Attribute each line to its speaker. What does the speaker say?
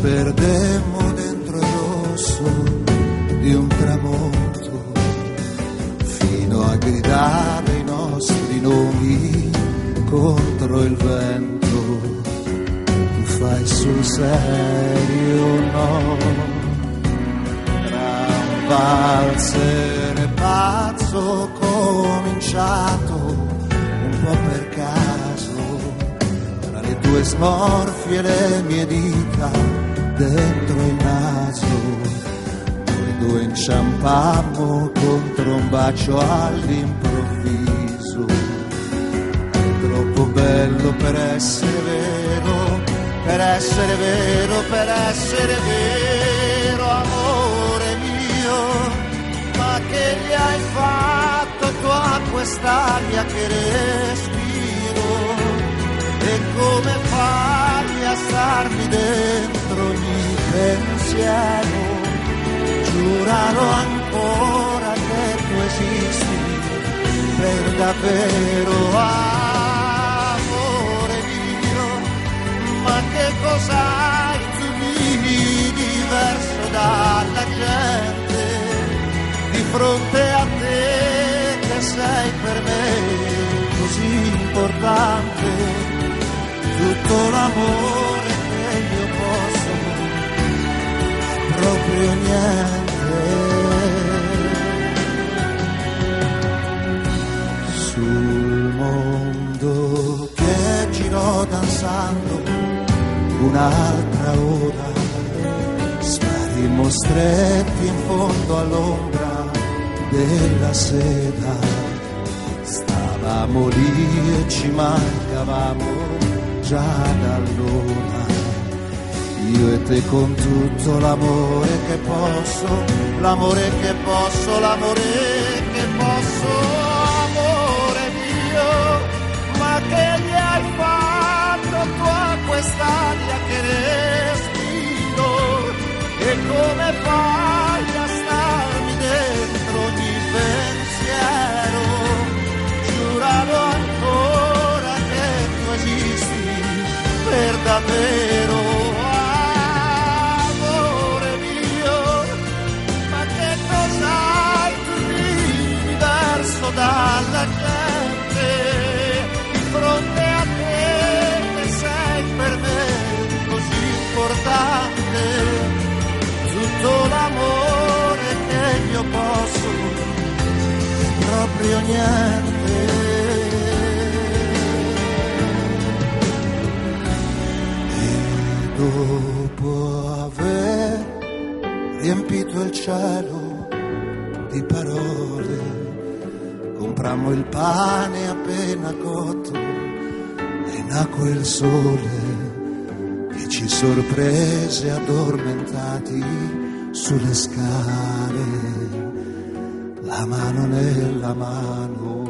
Speaker 1: perdemmo dentro il rosso di un tramonto, fino a gridare i nostri nomi contro il vento. Tu fai sul serio, no? Tra un valzer pazzo cominciato un po' per caso, tra le tue smorfie e le mie dita dentro il naso, noi due inciampammo contro un bacio all'improvviso. È troppo bello per essere vero, per essere vero, per essere vero, amore mio. Ma che gli hai fatto tu a quest'aria che respiro? E come fai a starmi dentro ogni pensiero? Giuralo ancora che tu esisti per davvero, amore mio. Ma che cos'hai tu di diverso dalla gente? Di fronte a te che sei per me così importante, tutto l'amore che io posso, proprio niente. Sul mondo che girò danzando un'altra ora, sparimmo stretti in fondo all'ombra della sera. Stavamo lì e ci mancavamo già da allora, io e te con tutto l'amore che posso, l'amore che posso, l'amore che posso, amore mio. Ma che gli hai fatto tu a quest'aria che respiro? E come fai a starmi dentro ogni pensiero? Giuralo ancora che tu esisti per davvero, amore mio. Ma che cos'hai tu di diverso dalla gente? Di fronte a te che sei per me così importante, tutto l'amore che io posso, proprio niente. E dopo aver riempito il cielo di parole, comprammo il pane appena cotto e nacque il sole che ci sorprese addormentati sulle scale, la mano nella mano